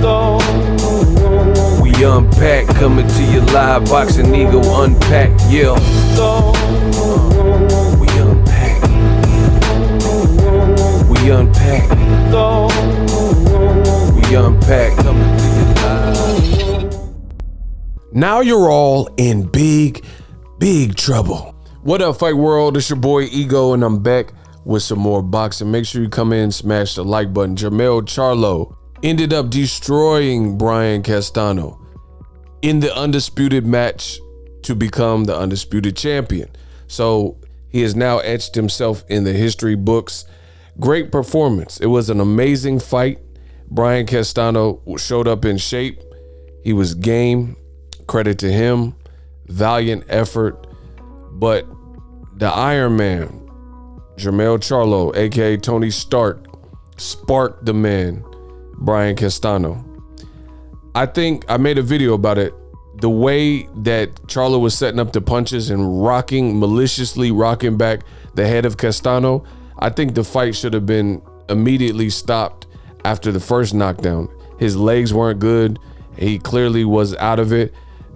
We unpack, coming to you live, Boxing Ego Unpack, yeah. We unpack. We unpack. We unpack, coming to you live. Now you're all in big trouble. What up, Fight World? It's your boy Ego, and I'm back with some more boxing. Make sure you come in, smash the like button. Jermell Charlo ended up destroying Brian Castano in the Undisputed match to become the Undisputed champion. So he has now etched himself in the history books. Great performance. It was an amazing fight. Brian Castano showed up in shape. He was game. Credit to him. Valiant effort. But the Iron Man, Jermell Charlo, aka Tony Stark, sparked the man, Brian Castano. I think I made a video about it. The way that Charlo was setting up the punches and maliciously rocking back the head of Castano, I think the fight should have been immediately stopped after the first knockdown. His legs weren't good. He clearly was out of it.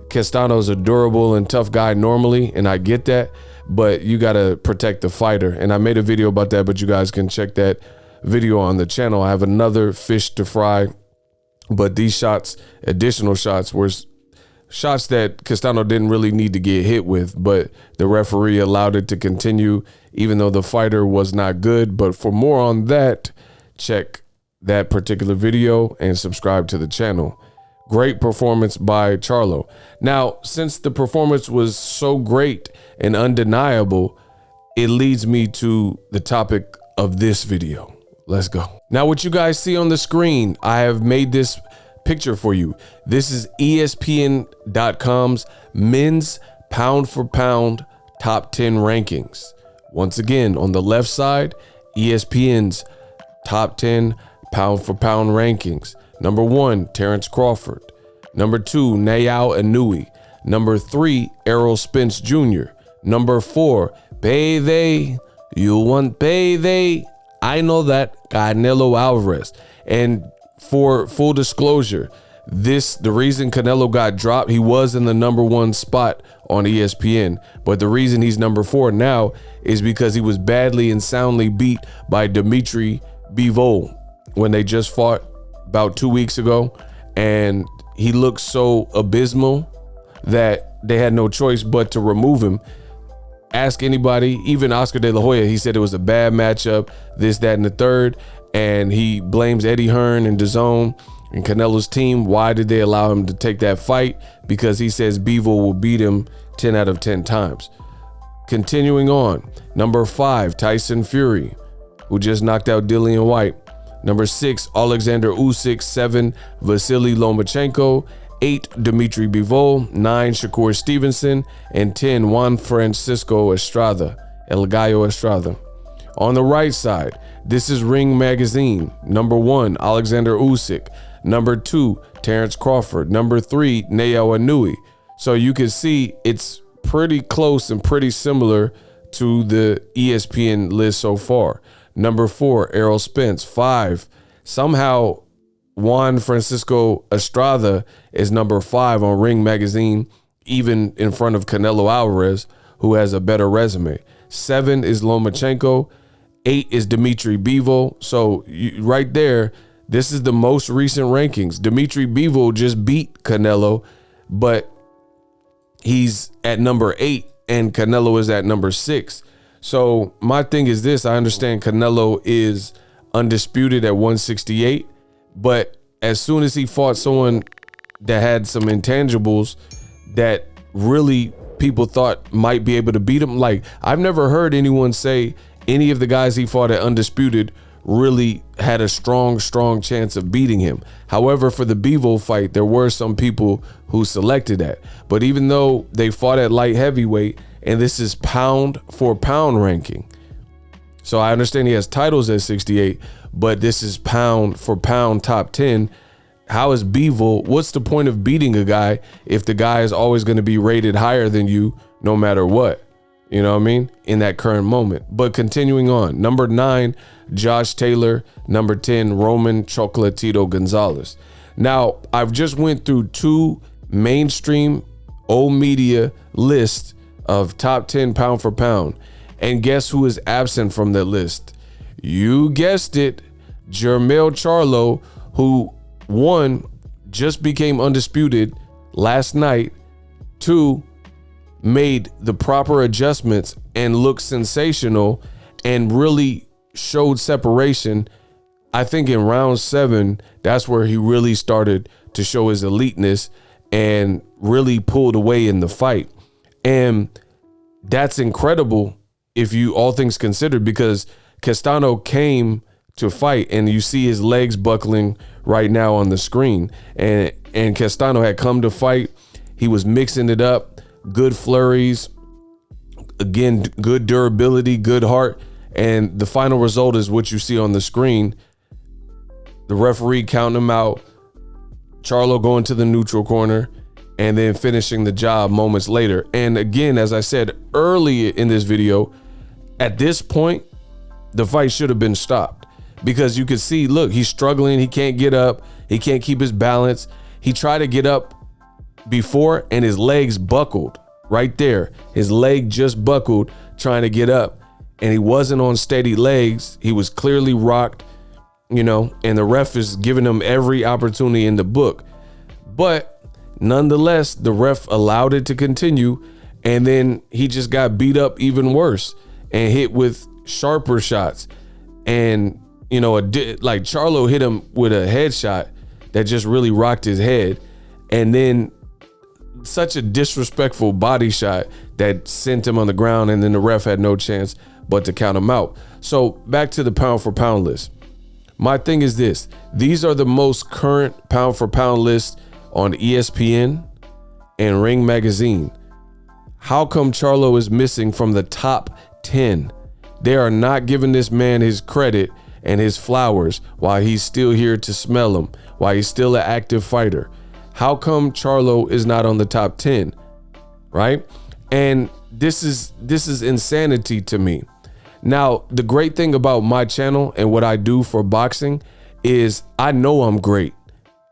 Castano's a durable and tough guy normally, and I get that, but you got to protect the fighter. And I made a video about that, but you guys can check that video on the channel. I have another fish to fry, but these shots, additional shots, were shots that Castano didn't really need to get hit with, but the referee allowed it to continue, even though the fighter was not good. But for more on that, check that particular video and subscribe to the channel. Great performance by Charlo. Now, since the performance was so great and undeniable, it leads me to the topic of this video. Let's go. Now, what you guys see on the screen, I have made this picture for you. This is ESPN.com's men's pound for pound top 10 rankings. Once again, on the left side, ESPN's top 10 pound for pound rankings. Number 1, Terrence Crawford. Number 2, Nayao Inoue. Number 3, Errol Spence Jr. Number 4, baby, you want baby. I know that, Canelo Alvarez. And for full disclosure, the reason Canelo got dropped, he was in the number 1 spot on ESPN. But the reason he's number 4 now is because he was badly and soundly beat by Dmitry Bivol when they just fought about 2 weeks ago, and he looked so abysmal that they had no choice but to remove him. Ask anybody, even Oscar De La Hoya, he said it was a bad matchup, this, that, and the third, and he blames Eddie Hearn and DAZN and Canelo's team. Why did they allow him to take that fight? Because he says Bivol will beat him 10 out of 10 times. Continuing on, number 5, Tyson Fury, who just knocked out Dillian White. Number 6, Alexander Usyk. 7, Vasily Lomachenko. 8, Dmitry Bivol. 9, Shakur Stevenson. And 10, Juan Francisco Estrada, El Gallo Estrada. On the right side, this is Ring Magazine. Number 1, Alexander Usyk. Number 2, Terrence Crawford. Number 3, Nayao Inoue. So you can see it's pretty close and pretty similar to the ESPN list so far. Number 4, Errol Spence. 5, somehow Juan Francisco Estrada is number 5 on Ring Magazine, even in front of Canelo Alvarez, who has a better resume. 7 is Lomachenko. 8 is Dmitry Bivol. So right there, this is the most recent rankings. Dmitry Bivol just beat Canelo, but he's at number 8 and Canelo is at number 6. So my thing is this: I understand Canelo is undisputed at 168, but as soon as he fought someone that had some intangibles that really people thought might be able to beat him, like I've never heard anyone say any of the guys he fought at Undisputed really had a strong chance of beating him. However, for the Bivol fight, there were some people who selected that. But even though they fought at light heavyweight, and this is pound for pound ranking, so I understand he has titles at 68, but this is pound for pound top 10. How is Bivol? What's the point of beating a guy if the guy is always going to be rated higher than you no matter what? You know what I mean? In that current moment. But continuing on, number 9, Josh Taylor. Number 10, Roman Chocolatito Gonzalez. Now, I've just went through 2 mainstream old media lists of top 10 pound for pound. And guess who is absent from that list? You guessed it, Jermell Charlo, who 1, just became undisputed last night, 2, made the proper adjustments and looked sensational and really showed separation. I think in round 7, that's where he really started to show his eliteness and really pulled away in the fight. And that's incredible if you, all things considered, because Castano came to fight, and you see his legs buckling right now on the screen. And Castano had come to fight. He was mixing it up, good flurries, again, good durability, good heart. And the final result is what you see on the screen. The referee counting him out, Charlo going to the neutral corner, and then finishing the job moments later. And again, as I said early in this video, at this point, the fight should have been stopped, because you could see, look, he's struggling. He can't get up. He can't keep his balance. He tried to get up before, and his legs buckled right there. His leg just buckled trying to get up, and he wasn't on steady legs. He was clearly rocked, you know, and the ref is giving him every opportunity in the book. But nonetheless, the ref allowed it to continue, and then he just got beat up even worse and hit with sharper shots. And, you know, like Charlo hit him with a headshot that just really rocked his head. And then such a disrespectful body shot that sent him on the ground, and then the ref had no chance but to count him out. So back to the pound for pound list. My thing is this: these are the most current pound for pound lists on ESPN and Ring Magazine. How come Charlo is missing from the top 10? They are not giving this man his credit and his flowers while he's still here to smell them, while he's still an active fighter. How come Charlo is not on the top 10, right? And this is insanity to me. Now, the great thing about my channel and what I do for boxing is I know I'm great,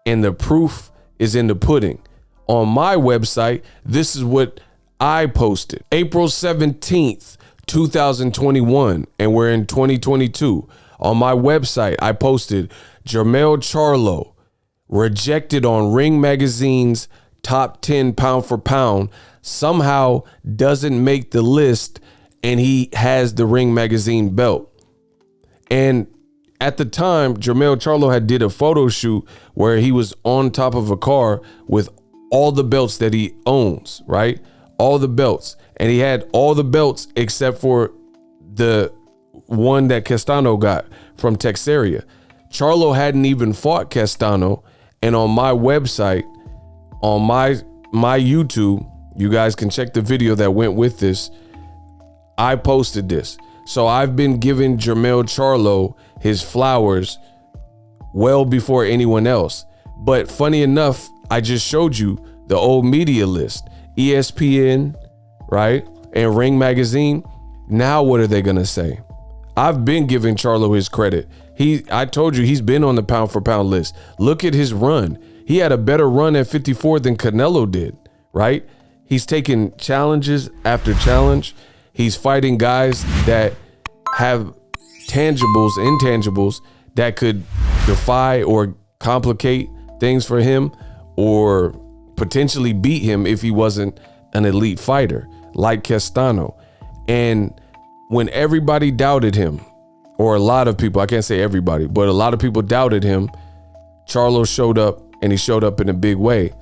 and the proof is in the pudding. On my website, this is what I posted. April 17th, 2021, and we're in 2022. On my website, I posted Jermell Charlo rejected on Ring Magazine's top 10 pound for pound, somehow doesn't make the list, and he has the Ring Magazine belt. And at the time, Jermell Charlo had did a photo shoot where he was on top of a car with all the belts that he owns, right? All the belts. And he had all the belts except for the one that Castano got from Texeria. Charlo hadn't even fought Castano. And on my website, on my YouTube, you guys can check the video that went with this. I posted this. So I've been giving Jermell Charlo his flowers well before anyone else. But funny enough, I just showed you the old media list, ESPN, right? And Ring Magazine. Now what are they gonna say? I've been giving Charlo his credit. I told you he's been on the pound for pound list. Look at his run. He had a better run at 54 than Canelo did, right? He's taking challenges after challenge. He's fighting guys that have tangibles, intangibles that could defy or complicate things for him, or potentially beat him if he wasn't an elite fighter like Castano. And when everybody doubted him, or a lot of people, I can't say everybody, but a lot of people doubted him, Charlo showed up, and he showed up in a big way,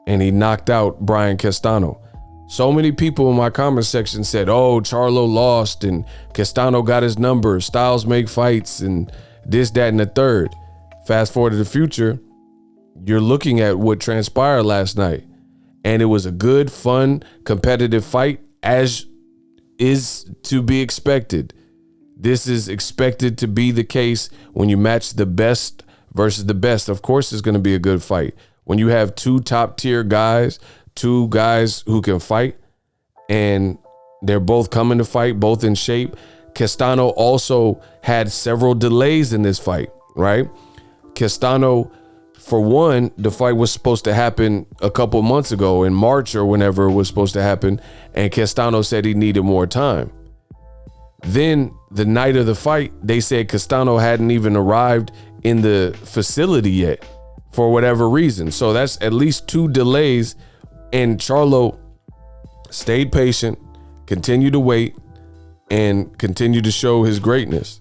and he knocked out Brian Castano. So many people in my comment section said, oh, Charlo lost and Castano got his number, styles make fights, and this, that, and the third. Fast forward to the future, you're looking at what transpired last night, and it was a good, fun, competitive fight, as is to be expected. This is expected to be the case when you match the best versus the best. Of course, it's going to be a good fight. When you have two top tier guys, two guys who can fight, and they're both coming to fight, both in shape. Castano also had several delays in this fight, right? Castano For one, the fight was supposed to happen a couple months ago in March or whenever it was supposed to happen, and Castano said he needed more time. Then the night of the fight, they said Castano hadn't even arrived in the facility yet for whatever reason. So that's at least 2 delays, and Charlo stayed patient, continued to wait, and continued to show his greatness.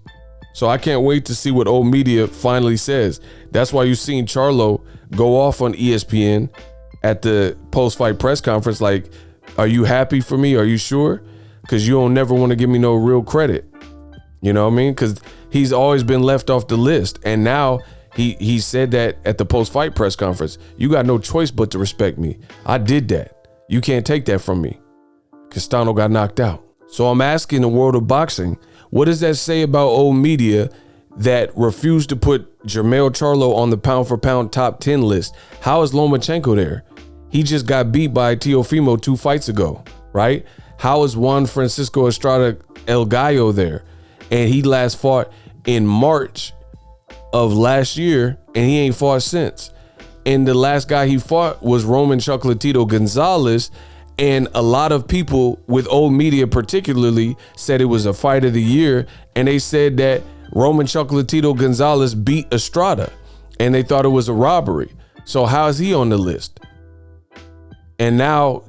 So I can't wait to see what old media finally says. That's why you've seen Charlo go off on ESPN at the post-fight press conference like, are you happy for me? Are you sure? Because you don't never want to give me no real credit. You know what I mean? Because he's always been left off the list. And now he said that at the post-fight press conference. You got no choice but to respect me. I did that. You can't take that from me. Castano got knocked out. So I'm asking the world of boxing, what does that say about old media that refused to put Jermell Charlo on the pound for pound top 10 list? How is Lomachenko there? He just got beat by Teofimo 2 fights ago, right? How is Juan Francisco Estrada El Gallo there? And he last fought in March of last year, and he ain't fought since. And the last guy he fought was Roman Chocolatito Gonzalez. And a lot of people with old media particularly said it was a fight of the year. And they said that Roman Chocolatito Gonzalez beat Estrada and they thought it was a robbery. So how is he on the list? And now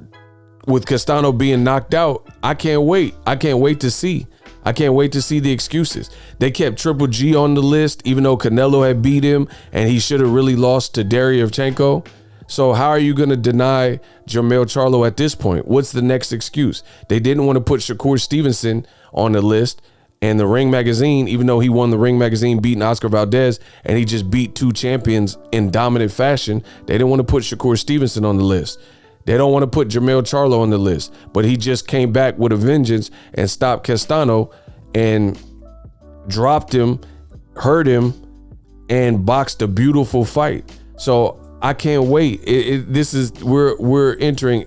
with Castano being knocked out, I can't wait. I can't wait to see. I can't wait to see the excuses. They kept Triple G on the list, even though Canelo had beat him and he should have really lost to Derevchenko. So how are you going to deny Jermell Charlo at this point? What's the next excuse? They didn't want to put Shakur Stevenson on the list, and the Ring Magazine, even though he won the Ring Magazine beating Oscar Valdez and he just beat 2 champions in dominant fashion, they didn't want to put Shakur Stevenson on the list. They don't want to put Jermell Charlo on the list, but he just came back with a vengeance and stopped Castano and dropped him, hurt him, and boxed a beautiful fight. So I can't wait. We're entering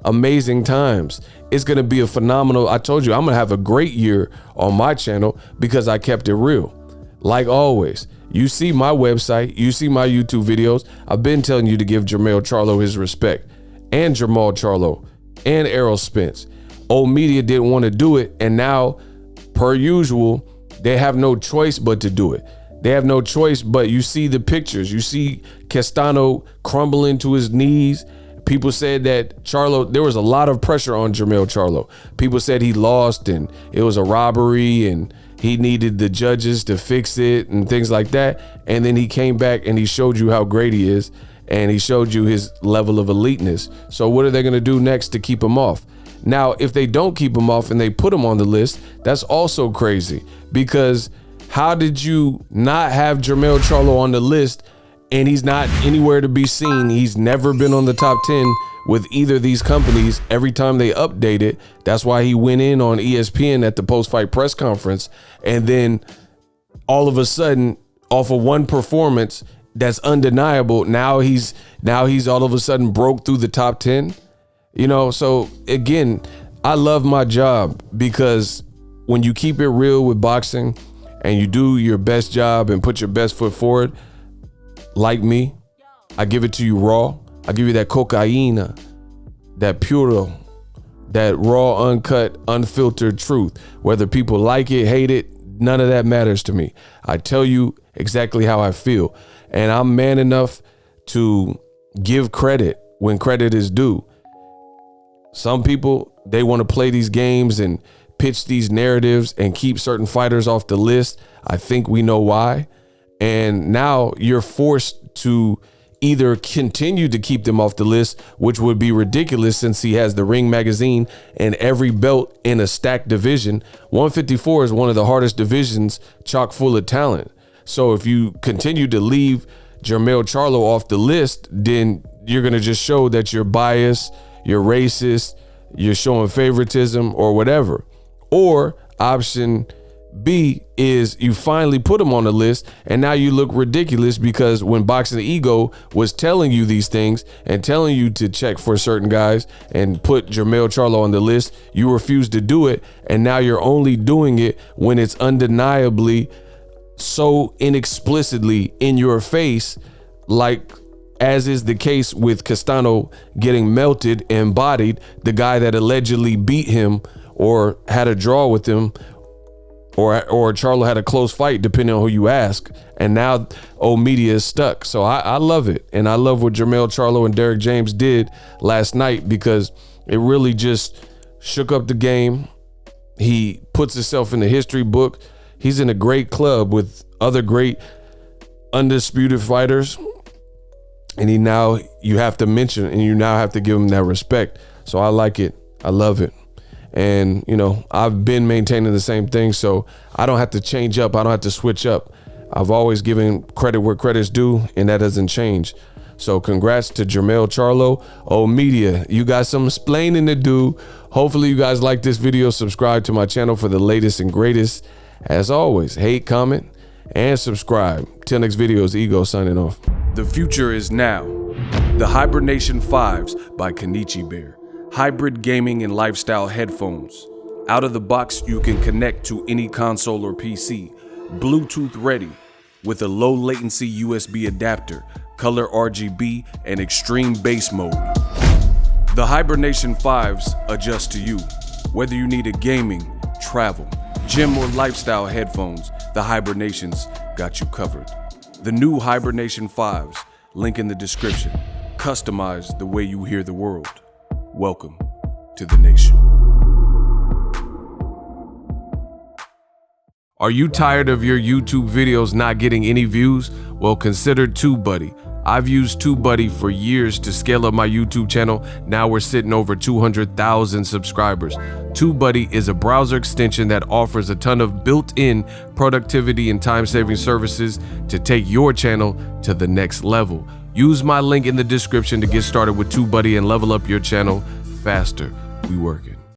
amazing times. It's going to be a phenomenal. I told you I'm going to have a great year on my channel because I kept it real. Like always, you see my website, you see my YouTube videos. I've been telling you to give Jermell Charlo his respect, and Jermell Charlo and Errol Spence. Old media didn't want to do it, and now, per usual, they have no choice but to do it. They have no choice, but you see the pictures. You see Castano crumbling to his knees. People said that Charlo, there was a lot of pressure on Jermell Charlo. People said he lost and it was a robbery and he needed the judges to fix it and things like that. And then he came back and he showed you how great he is and he showed you his level of eliteness. So what are they going to do next to keep him off? Now, if they don't keep him off and they put him on the list, that's also crazy, because how did you not have Jermell Charlo on the list and he's not anywhere to be seen? He's never been on the top 10 with either of these companies every time they update it. That's why he went in on ESPN at the post-fight press conference. And then all of a sudden, off of one performance that's undeniable, now he's all of a sudden broke through the top 10. You know, so again, I love my job because when you keep it real with boxing and you do your best job and put your best foot forward, like me, I give it to you raw. I give you that cocaína, that puro, that raw, uncut, unfiltered truth. Whether people like it, hate it, none of that matters to me. I tell you exactly how I feel. And I'm man enough to give credit when credit is due. Some people, they want to play these games and pitch these narratives and keep certain fighters off the list. I think we know why. And now you're forced to either continue to keep them off the list, which would be ridiculous since he has the Ring Magazine and every belt in a stacked division. 154 is one of the hardest divisions, chock full of talent. So if you continue to leave Jermell Charlo off the list, then you're going to just show that you're biased, you're racist, you're showing favoritism or whatever. Or option B is you finally put him on the list and now you look ridiculous because when Boxing Ego was telling you these things and telling you to check for certain guys and put Jermell Charlo on the list, you refused to do it, and now you're only doing it when it's undeniably so inexplicitly in your face like as is the case with Castano getting melted and bodied, the guy that allegedly beat him or had a draw with him, or Charlo had a close fight, depending on who you ask, and now old media is stuck. So I love it, and I love what Jermell Charlo and Derrick James did last night, because it really just shook up the game. He puts himself in the history book. He's in a great club with other great undisputed fighters, and you have to mention, and you now have to give him that respect. So I like it. I love it. And, you know, I've been maintaining the same thing, so I don't have to change up. I don't have to switch up. I've always given credit where credit's due, and that doesn't change. So congrats to Jermell Charlo. Oh, media, you got some explaining to do. Hopefully you guys like this video. Subscribe to my channel for the latest and greatest. As always, hate, comment, and subscribe. Till next video, is Ego signing off. The future is now. The Hibernation 5s by Kenichi Bear. Hybrid gaming and lifestyle headphones. Out of the box, you can connect to any console or PC. Bluetooth ready with a low latency USB adapter, color RGB, and extreme bass mode. The Hibernation 5s adjust to you. Whether you need a gaming, travel, gym, or lifestyle headphones, the Hibernations got you covered. The new Hibernation 5s, link in the description. Customize the way you hear the world. Welcome to the nation. Are you tired of your YouTube videos not getting any views? Well, consider TubeBuddy. I've used TubeBuddy for years to scale up my YouTube channel. Now we're sitting over 200,000 subscribers. TubeBuddy is a browser extension that offers a ton of built-in productivity and time-saving services to take your channel to the next level. Use my link in the description to get started with TubeBuddy and level up your channel faster. We working.